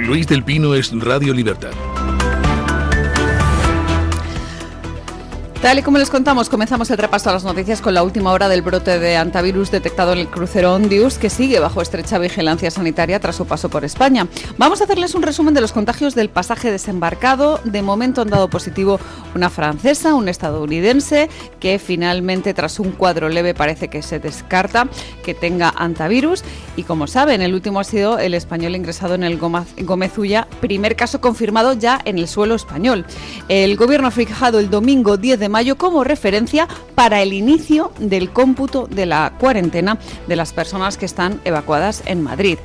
Luis del Pino es Radio Libertad. Tal y como les contamos, comenzamos el repaso a las noticias con la última hora del brote de hantavirus detectado en el crucero Ondius, que sigue bajo estrecha vigilancia sanitaria tras su paso por España. Vamos a hacerles un resumen de los contagios del pasaje desembarcado. De momento han dado positivo una francesa, un estadounidense, que finalmente, tras un cuadro leve, parece que se descarta que tenga hantavirus. Y como saben, el último ha sido el español ingresado en el Gómez Ulla, primer caso confirmado ya en el suelo español. El gobierno ha fijado el domingo 10 de mayo como referencia para el inicio del cómputo de la cuarentena de las personas que están evacuadas en Madrid.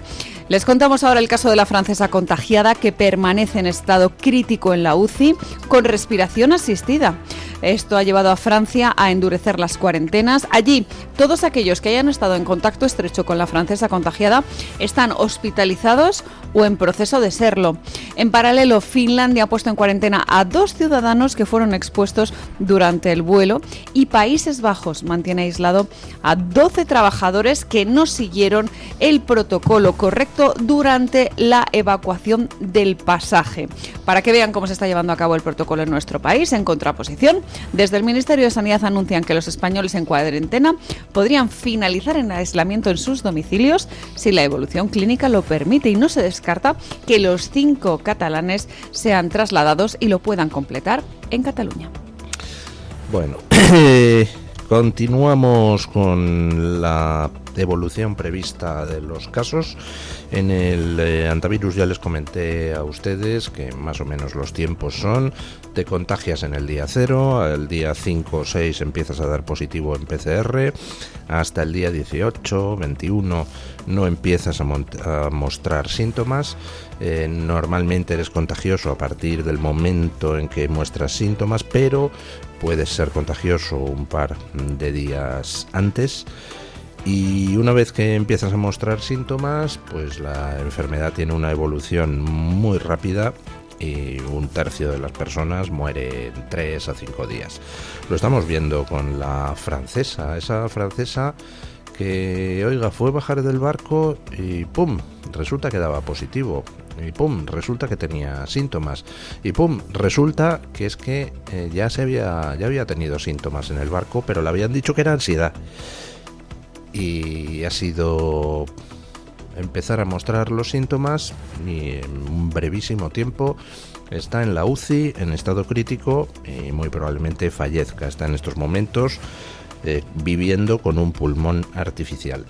Les contamos ahora el caso de la francesa contagiada que permanece en estado crítico en la UCI con respiración asistida. Esto ha llevado a Francia a endurecer las cuarentenas. Allí, todos aquellos que hayan estado en contacto estrecho con la francesa contagiada están hospitalizados o en proceso de serlo. En paralelo, Finlandia ha puesto en cuarentena a 2 ciudadanos que fueron expuestos durante el vuelo y Países Bajos mantiene aislado a 12 trabajadores que no siguieron el protocolo correcto durante la evacuación del pasaje. Para que vean cómo se está llevando a cabo el protocolo en nuestro país, en contraposición, desde el Ministerio de Sanidad anuncian que los españoles en cuarentena podrían finalizar en aislamiento en sus domicilios si la evolución clínica lo permite, y no se descarta que los 5 catalanes sean trasladados y lo puedan completar en Cataluña. Bueno, continuamos con la evolución prevista de los casos. En el hantavirus ya les comenté a ustedes que más o menos los tiempos son: te contagias en el día 0, al día 5 o 6 empiezas a dar positivo en PCR, hasta el día 18, 21 no empiezas a mostrar síntomas. Normalmente eres contagioso a partir del momento en que muestras síntomas, pero puedes ser contagioso un par de días antes. Y una vez que empiezas a mostrar síntomas, pues la enfermedad tiene una evolución muy rápida y 1/3 de las personas muere en 3 a 5 días. Lo estamos viendo con la francesa, esa francesa que, oiga, fue bajar del barco y ¡pum!, resulta que daba positivo. Y ¡pum!, resulta que tenía síntomas. Y ¡pum!, resulta que es que ya había tenido síntomas en el barco, pero le habían dicho que era ansiedad. Y ha sido empezar a mostrar los síntomas y en un brevísimo tiempo está en la UCI en estado crítico y muy probablemente fallezca. Está en estos momentos viviendo con un pulmón artificial.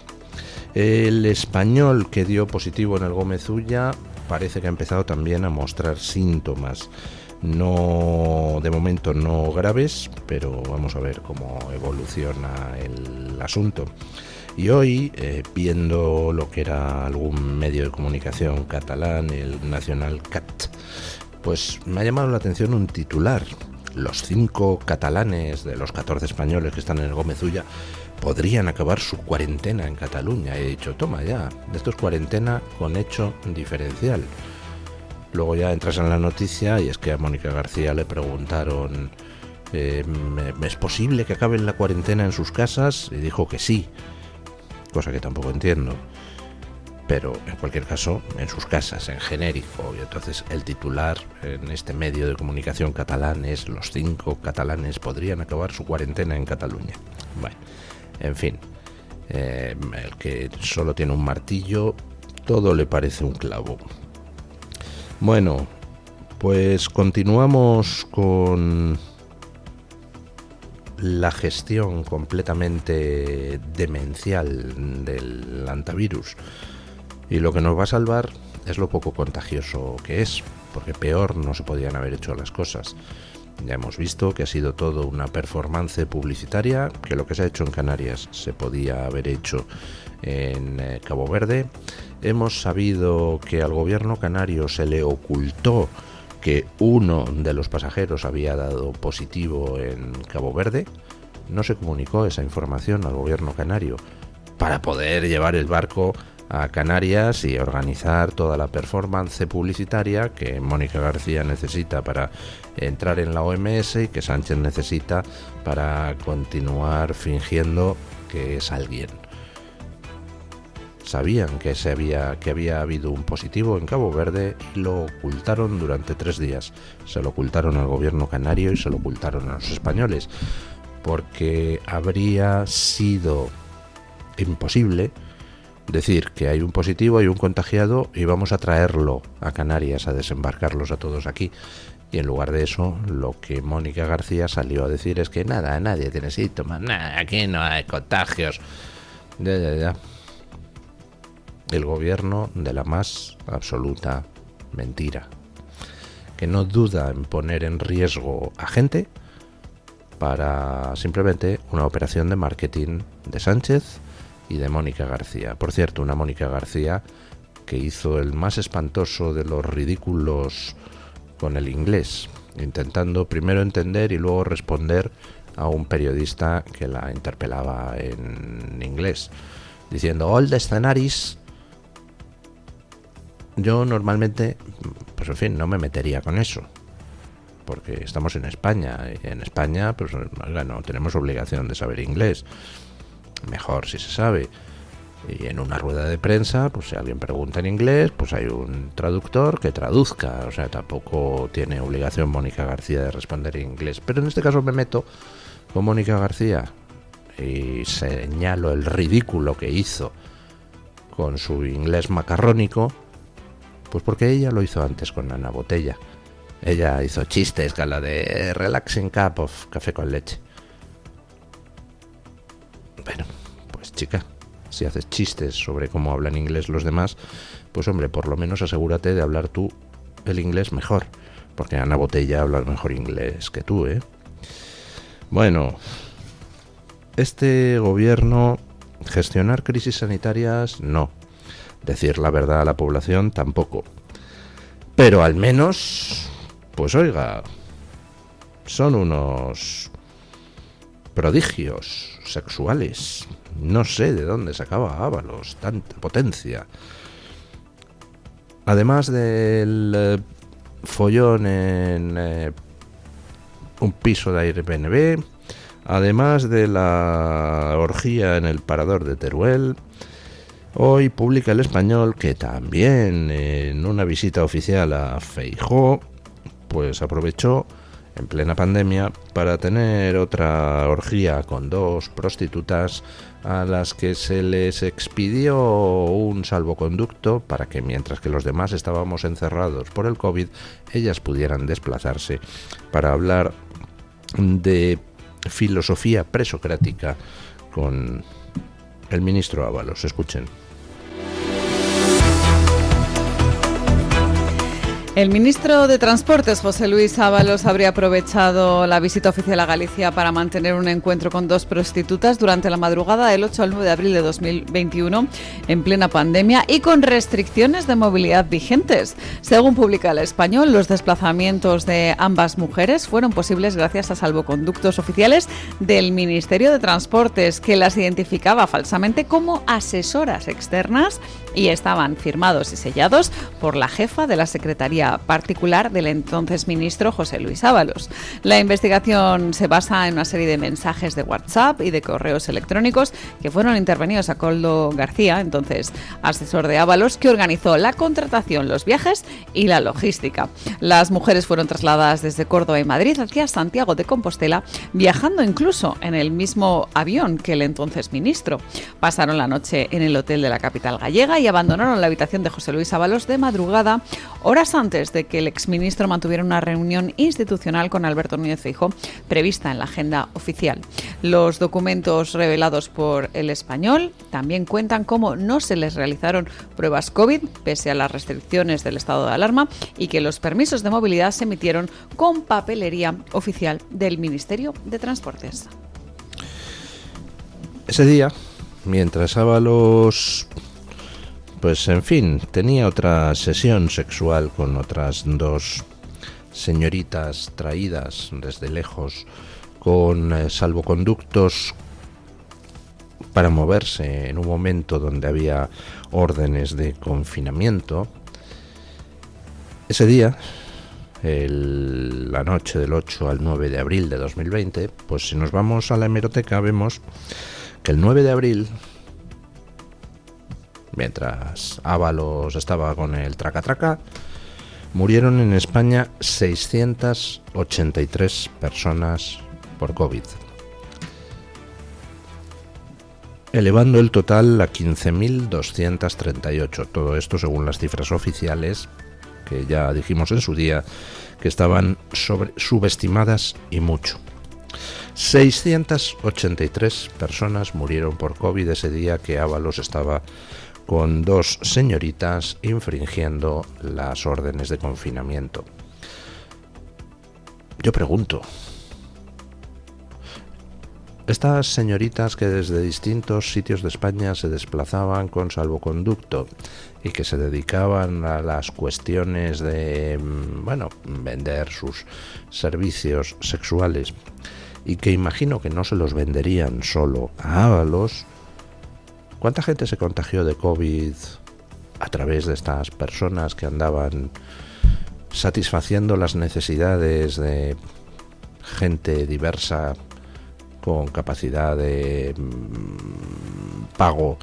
El español que dio positivo en el Gómez Ulla parece que ha empezado también a mostrar síntomas. No, de momento no graves, pero vamos a ver cómo evoluciona el asunto. Y hoy, viendo lo que era algún medio de comunicación catalán, el Nacional Cat, pues me ha llamado la atención un titular: los 5 catalanes de los 14 españoles que están en el Gómez Ulla podrían acabar su cuarentena en Cataluña. He dicho, toma ya, esto es cuarentena con hecho diferencial. Luego ya entras en la noticia y es que a Mónica García le preguntaron, ¿es posible que acaben la cuarentena en sus casas? Y dijo que sí, cosa que tampoco entiendo. Pero en cualquier caso, en sus casas, en genérico. Y entonces el titular en este medio de comunicación catalán es: los 5 catalanes podrían acabar su cuarentena en Cataluña. Bueno, en fin, el que solo tiene un martillo, todo le parece un clavo. Bueno, pues continuamos con la gestión completamente demencial del hantavirus. Y lo que nos va a salvar es lo poco contagioso que es, porque peor no se podían haber hecho las cosas. Ya hemos visto que ha sido todo una performance publicitaria, que lo que se ha hecho en Canarias se podía haber hecho en Cabo Verde. Hemos sabido que al gobierno canario se le ocultó que uno de los pasajeros había dado positivo en Cabo Verde. No se comunicó esa información al gobierno canario para poder llevar el barco a Canarias y organizar toda la performance publicitaria que Mónica García necesita para entrar en la OMS y que Sánchez necesita para continuar fingiendo que es alguien. sabían que había habido un positivo en Cabo Verde y lo ocultaron durante 3 días. Se lo ocultaron al gobierno canario y se lo ocultaron a los españoles, porque habría sido imposible decir que hay un positivo, hay un contagiado y vamos a traerlo a Canarias, a desembarcarlos a todos aquí. Y en lugar de eso, lo que Mónica García salió a decir es que nada, nadie tiene síntomas, nada, aquí no hay contagios. Ya. El gobierno de la más absoluta mentira, que no duda en poner en riesgo a gente para simplemente una operación de marketing de Sánchez y de Mónica García. Por cierto, una Mónica García que hizo el más espantoso de los ridículos con el inglés, intentando primero entender y luego responder a un periodista que la interpelaba en inglés, diciendo all the scenaries. Yo normalmente, pues en fin, no me metería con eso, porque estamos en España, y en España, pues oiga, no tenemos obligación de saber inglés, mejor si se sabe. Y en una rueda de prensa, pues si alguien pregunta en inglés, pues hay un traductor que traduzca, o sea, tampoco tiene obligación Mónica García de responder en inglés. Pero en este caso me meto con Mónica García y señalo el ridículo que hizo con su inglés macarrónico, pues porque ella lo hizo antes con Ana Botella. Ella hizo chistes con la de relaxing cup of café con leche. Bueno, pues chica, si haces chistes sobre cómo hablan inglés los demás, pues hombre, por lo menos asegúrate de hablar tú el inglés mejor, porque Ana Botella habla mejor inglés que tú, ¿eh? Bueno, este gobierno, gestionar crisis sanitarias, no. Decir la verdad a la población, tampoco. Pero al menos, pues oiga, son unos prodigios sexuales. No sé de dónde sacaba Ábalos tanta potencia. Además del follón en un piso de Airbnb, además de la orgía en el parador de Teruel, hoy publica El Español que también en una visita oficial a Feijóo, pues aprovechó en plena pandemia para tener otra orgía con 2 prostitutas a las que se les expidió un salvoconducto para que mientras que los demás estábamos encerrados por el COVID, ellas pudieran desplazarse para hablar de filosofía presocrática con el ministro Ábalos. Escuchen. El ministro de Transportes, José Luis Ábalos, habría aprovechado la visita oficial a Galicia para mantener un encuentro con 2 prostitutas durante la madrugada del 8 al 9 de abril de 2021, en plena pandemia y con restricciones de movilidad vigentes. Según publica El Español, los desplazamientos de ambas mujeres fueron posibles gracias a salvoconductos oficiales del Ministerio de Transportes, que las identificaba falsamente como asesoras externas y estaban firmados y sellados por la jefa de la Secretaría particular del entonces ministro José Luis Ábalos. La investigación se basa en una serie de mensajes de WhatsApp y de correos electrónicos que fueron intervenidos a Koldo García, entonces asesor de Ábalos, que organizó la contratación, los viajes y la logística. Las mujeres fueron trasladadas desde Córdoba y Madrid hacia Santiago de Compostela, viajando incluso en el mismo avión que el entonces ministro. Pasaron la noche en el hotel de la capital gallega y abandonaron la habitación de José Luis Ábalos de madrugada, horas antes de que el exministro mantuviera una reunión institucional con Alberto Núñez Feijóo prevista en la agenda oficial. Los documentos revelados por El Español también cuentan cómo no se les realizaron pruebas COVID pese a las restricciones del estado de alarma y que los permisos de movilidad se emitieron con papelería oficial del Ministerio de Transportes. Ese día, mientras Ábalos, pues en fin, tenía otra sesión sexual con otras 2 señoritas traídas desde lejos con salvoconductos para moverse en un momento donde había órdenes de confinamiento. Ese día, la noche del 8 al 9 de abril de 2020, pues si nos vamos a la hemeroteca vemos que el 9 de abril mientras Ábalos estaba con el traca-traca, murieron en España 683 personas por COVID, elevando el total a 15.238. Todo esto según las cifras oficiales, que ya dijimos en su día que estaban subestimadas y mucho. 683 personas murieron por COVID ese día que Ábalos estaba con dos señoritas infringiendo las órdenes de confinamiento. Yo pregunto, estas señoritas que desde distintos sitios de España se desplazaban con salvoconducto y que se dedicaban a las cuestiones de, vender sus servicios sexuales, y que imagino que no se los venderían solo a Ábalos, ¿cuánta gente se contagió de COVID a través de estas personas que andaban satisfaciendo las necesidades de gente diversa con capacidad de pago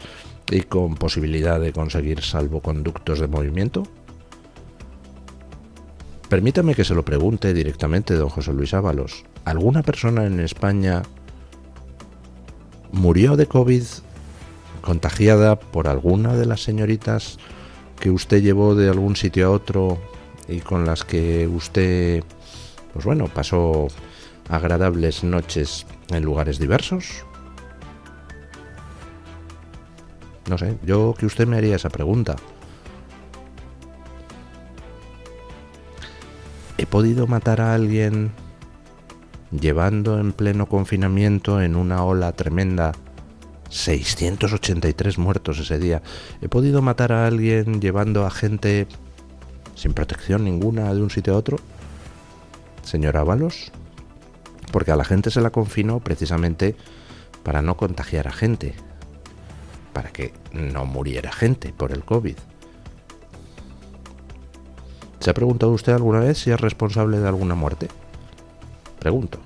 y con posibilidad de conseguir salvoconductos de movimiento? Permítame que se lo pregunte directamente, don José Luis Ábalos. ¿Alguna persona en España murió de COVID contagiada por alguna de las señoritas que usted llevó de algún sitio a otro y con las que usted, pasó agradables noches en lugares diversos? No sé, yo que usted me haría esa pregunta. ¿He podido matar a alguien llevando en pleno confinamiento en una ola tremenda 683 muertos ese día? ¿He podido matar a alguien llevando a gente sin protección ninguna de un sitio a otro? Señor Ábalos, porque a la gente se la confinó precisamente para no contagiar a gente, para que no muriera gente por el COVID. ¿Se ha preguntado usted alguna vez si es responsable de alguna muerte? Pregunto.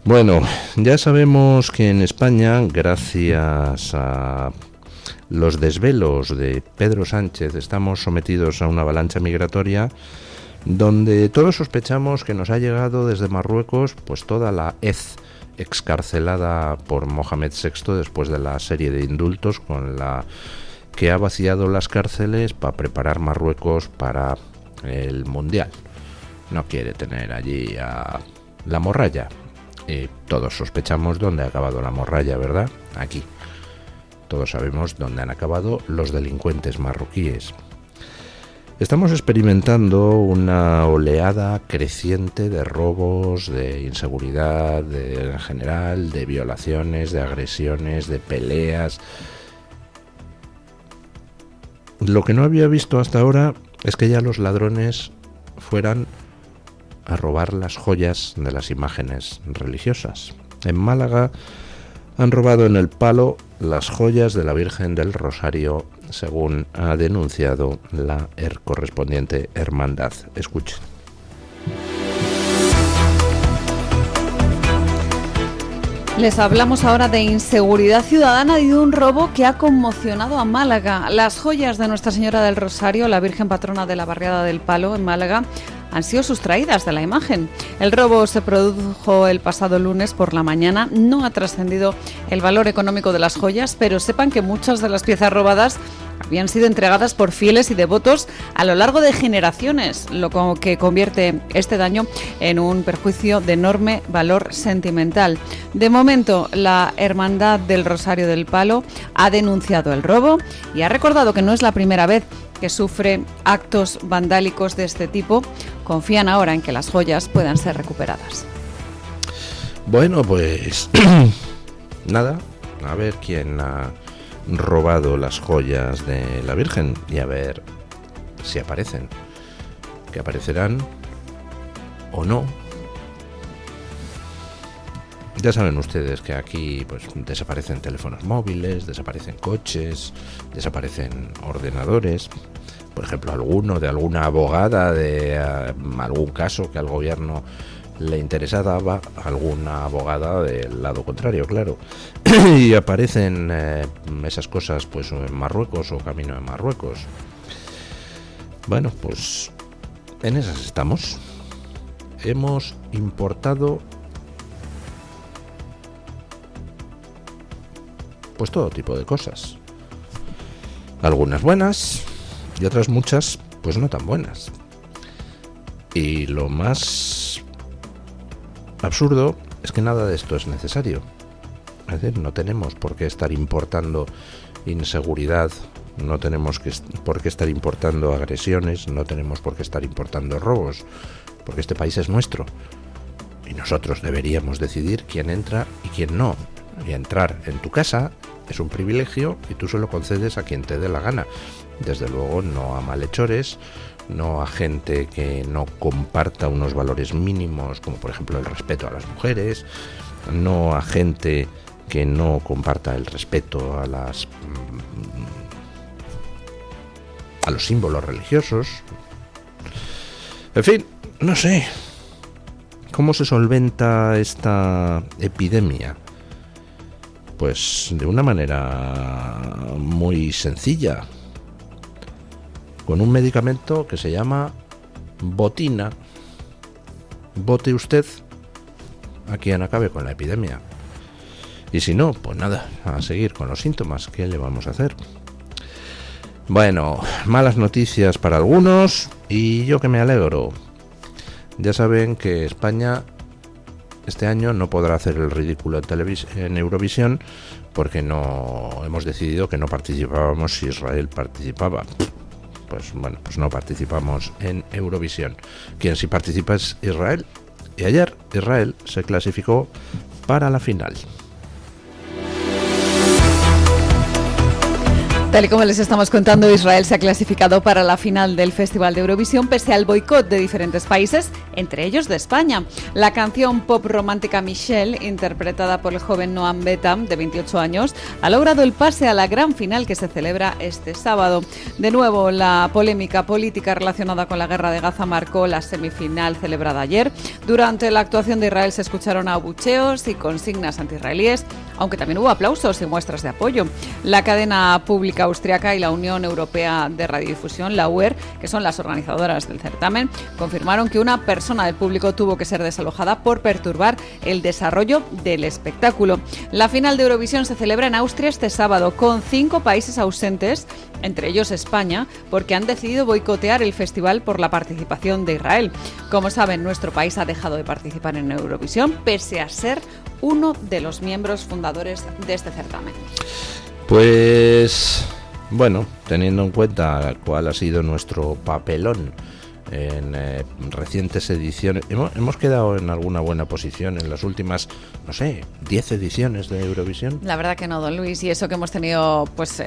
Bueno, ya sabemos que en España, gracias a los desvelos de Pedro Sánchez, estamos sometidos a una avalancha migratoria donde todos sospechamos que nos ha llegado desde Marruecos pues toda la hez excarcelada por Mohamed VI después de la serie de indultos con la que ha vaciado las cárceles para preparar Marruecos para el Mundial. No quiere tener allí a la morralla. Y todos sospechamos dónde ha acabado la morralla, ¿verdad? Aquí. Todos sabemos dónde han acabado los delincuentes marroquíes. Estamos experimentando una oleada creciente de robos, de inseguridad, en general, de violaciones, de agresiones, de peleas. Lo que no había visto hasta ahora es que ya los ladrones fueran a robar las joyas de las imágenes religiosas. En Málaga han robado en El Palo las joyas de la Virgen del Rosario, según ha denunciado la correspondiente hermandad. Escuchen. Les hablamos ahora de inseguridad ciudadana y de un robo que ha conmocionado a Málaga. Las joyas de Nuestra Señora del Rosario, la Virgen patrona de la barriada del Palo en Málaga, han sido sustraídas de la imagen. El robo se produjo el pasado lunes por la mañana. No ha trascendido el valor económico de las joyas, pero sepan que muchas de las piezas robadas habían sido entregadas por fieles y devotos a lo largo de generaciones, lo que convierte este daño en un perjuicio de enorme valor sentimental. De momento, la Hermandad del Rosario del Palo ha denunciado el robo y ha recordado que no es la primera vez que sufre actos vandálicos de este tipo. Confían ahora en que las joyas puedan ser recuperadas. Bueno, pues nada, a ver quién ha robado las joyas de la Virgen y a ver si aparecen, que aparecerán o no. Ya saben ustedes que aquí pues desaparecen teléfonos móviles, desaparecen coches, desaparecen ordenadores. Por ejemplo, alguno de alguna abogada de algún caso que al gobierno le interesaba alguna abogada del lado contrario, claro. Y aparecen esas cosas pues en Marruecos o camino de Marruecos. Bueno, pues en esas estamos. Hemos importado pues todo tipo de cosas. Algunas buenas y otras muchas pues no tan buenas. Y lo más absurdo es que nada de esto es necesario. Es decir, no tenemos por qué estar importando inseguridad, no tenemos por qué estar importando agresiones, no tenemos por qué estar importando robos, porque este país es nuestro. Y nosotros deberíamos decidir quién entra y quién no. Y entrar en tu casa es un privilegio y tú se lo concedes a quien te dé la gana. Desde luego no a malhechores, no a gente que no comparta unos valores mínimos, como por ejemplo el respeto a las mujeres, no a gente que no comparta el respeto a los símbolos religiosos. En fin, no sé. ¿Cómo se solventa esta epidemia? Pues de una manera muy sencilla, con un medicamento que se llama botina. Vote usted a quien acabe con la epidemia. Y si no, pues nada, a seguir con los síntomas. ¿Qué le vamos a hacer? Bueno, malas noticias para algunos y yo que me alegro. Ya saben que España este año no podrá hacer el ridículo en Eurovisión porque no hemos decidido que no participábamos si Israel participaba. Pues bueno, pues no participamos en Eurovisión. Quien sí participa es Israel. Y ayer Israel se clasificó para la final. Tal y como les estamos contando, Israel se ha clasificado para la final del Festival de Eurovisión pese al boicot de diferentes países, entre ellos de España. La canción pop romántica Michelle, interpretada por el joven Noam Betham, de 28 años, ha logrado el pase a la gran final que se celebra este sábado. De nuevo, la polémica política relacionada con la guerra de Gaza marcó la semifinal celebrada ayer. Durante la actuación de Israel se escucharon abucheos y consignas antiisraelíes, aunque también hubo aplausos y muestras de apoyo. La cadena pública austriaca y la Unión Europea de Radiodifusión, la UER, que son las organizadoras del certamen, confirmaron que una persona del público tuvo que ser desalojada por perturbar el desarrollo del espectáculo. La final de Eurovisión se celebra en Austria este sábado, con 5 países ausentes, entre ellos España, porque han decidido boicotear el festival por la participación de Israel. Como saben, nuestro país ha dejado de participar en Eurovisión, pese a ser uno de los miembros fundadores de este certamen. Pues bueno, teniendo en cuenta cuál ha sido nuestro papelón en recientes ediciones, hemos quedado en alguna buena posición en las últimas, no sé, 10 ediciones de Eurovisión. La verdad que no, don Luis, y eso que hemos tenido pues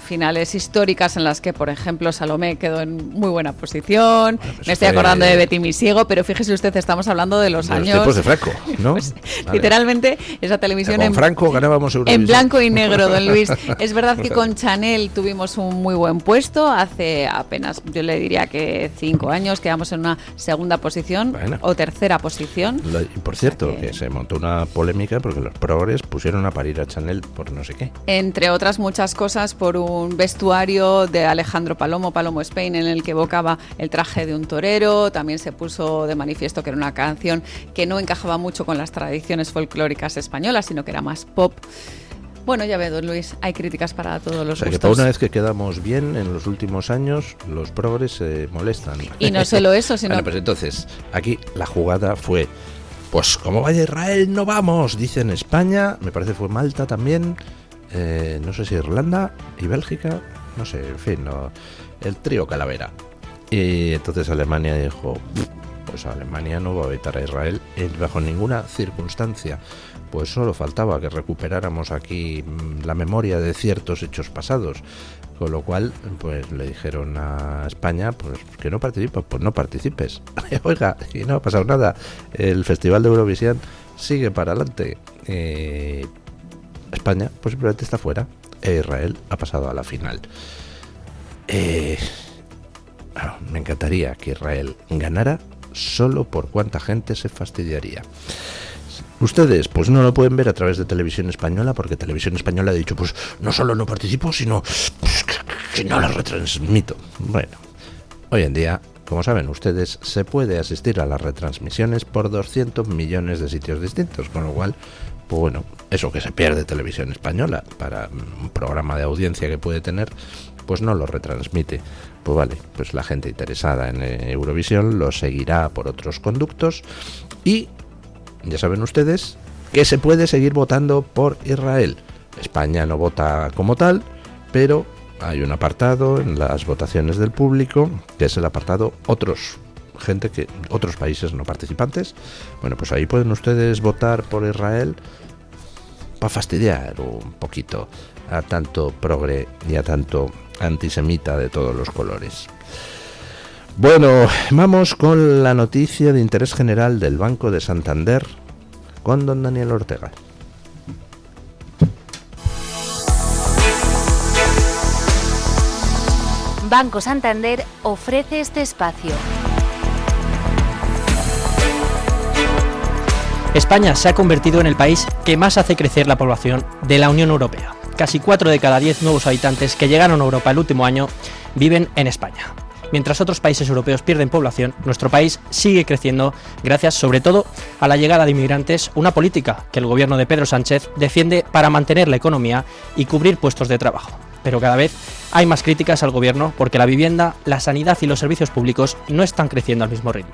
finales históricas en las que, por ejemplo, Salomé quedó en muy buena posición. Bueno, pues me estoy acordando de Betty Misiego, pero fíjese usted, estamos hablando de los años... tiempos de Franco, ¿no? Pues, vale. Literalmente, esa televisión con Franco ganábamos Eurovisión. En blanco y negro, don Luis. Es verdad que con Chanel tuvimos un muy buen puesto hace apenas, yo le diría que 5 años, quedamos en una segunda posición, bueno, o tercera posición. Y por cierto, que se montó una polémica porque los progres pusieron a parir a Chanel por no sé qué. Entre otras muchas cosas, por un vestuario de Alejandro Palomo Spain, en el que evocaba el traje de un torero. También se puso de manifiesto que era una canción que no encajaba mucho con las tradiciones folclóricas españolas, sino que era más pop. Bueno, ya ve, don Luis, hay críticas para todos los gustos. Que para una vez que quedamos bien en los últimos años, los progres se molestan. Y no solo eso, sino... Bueno, pues entonces, aquí la jugada fue, pues como vaya Israel, no vamos, dice en España, me parece fue Malta también, no sé si Irlanda y Bélgica, no sé, en fin, no, el trío Calavera. Y entonces Alemania dijo, pues Alemania no va a vetar a Israel bajo ninguna circunstancia. Pues solo faltaba que recuperáramos aquí la memoria de ciertos hechos pasados, con lo cual pues le dijeron a España pues que no participa, pues no participes. Oiga, y no ha pasado nada, el Festival de Eurovisión sigue para adelante. España pues simplemente está fuera e Israel ha pasado a la final. Me encantaría que Israel ganara solo por cuánta gente se fastidiaría. Ustedes pues no lo pueden ver a través de Televisión Española, porque Televisión Española ha dicho, pues no solo no participo, sino pues, que no lo retransmito. Bueno, hoy en día, como saben ustedes, se puede asistir a las retransmisiones por 200 millones de sitios distintos, con lo cual, pues bueno, eso que se pierde Televisión Española para un programa de audiencia que puede tener, pues no lo retransmite. Pues vale, pues la gente interesada en Eurovisión lo seguirá por otros conductos y ya saben ustedes que se puede seguir votando por Israel. España no vota como tal, pero hay un apartado en las votaciones del público, que es el apartado otros países no participantes. Bueno, pues ahí pueden ustedes votar por Israel para fastidiar un poquito a tanto progre y a tanto antisemita de todos los colores. Bueno, vamos con la noticia de interés general del Banco de Santander con don Daniel Ortega. Banco Santander ofrece este espacio. España se ha convertido en el país que más hace crecer la población de la Unión Europea. Casi 4 de cada 10 nuevos habitantes que llegaron a Europa el último año viven en España. Mientras otros países europeos pierden población, nuestro país sigue creciendo gracias sobre todo a la llegada de inmigrantes, una política que el gobierno de Pedro Sánchez defiende para mantener la economía y cubrir puestos de trabajo. Pero cada vez hay más críticas al gobierno porque la vivienda, la sanidad y los servicios públicos no están creciendo al mismo ritmo.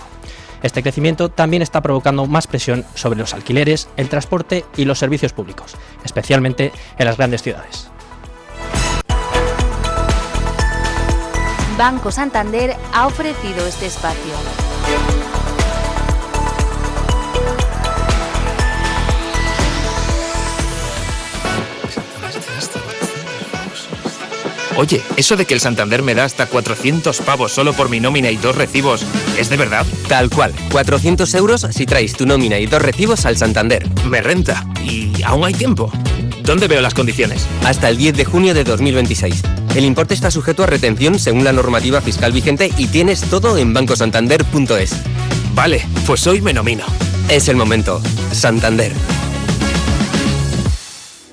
Este crecimiento también está provocando más presión sobre los alquileres, el transporte y los servicios públicos, especialmente en las grandes ciudades. Banco Santander ha ofrecido este espacio. Oye, eso de que el Santander me da hasta 400 pavos solo por mi nómina y 2 recibos, ¿es de verdad? Tal cual, 400 euros si traes tu nómina y 2 recibos al Santander. Me renta. ¿Y aún hay tiempo? ¿Dónde veo las condiciones? Hasta el 10 de junio de 2026. El importe está sujeto a retención según la normativa fiscal vigente y tienes todo en bancosantander.es. Vale, pues hoy me nomino. Es el momento. Santander.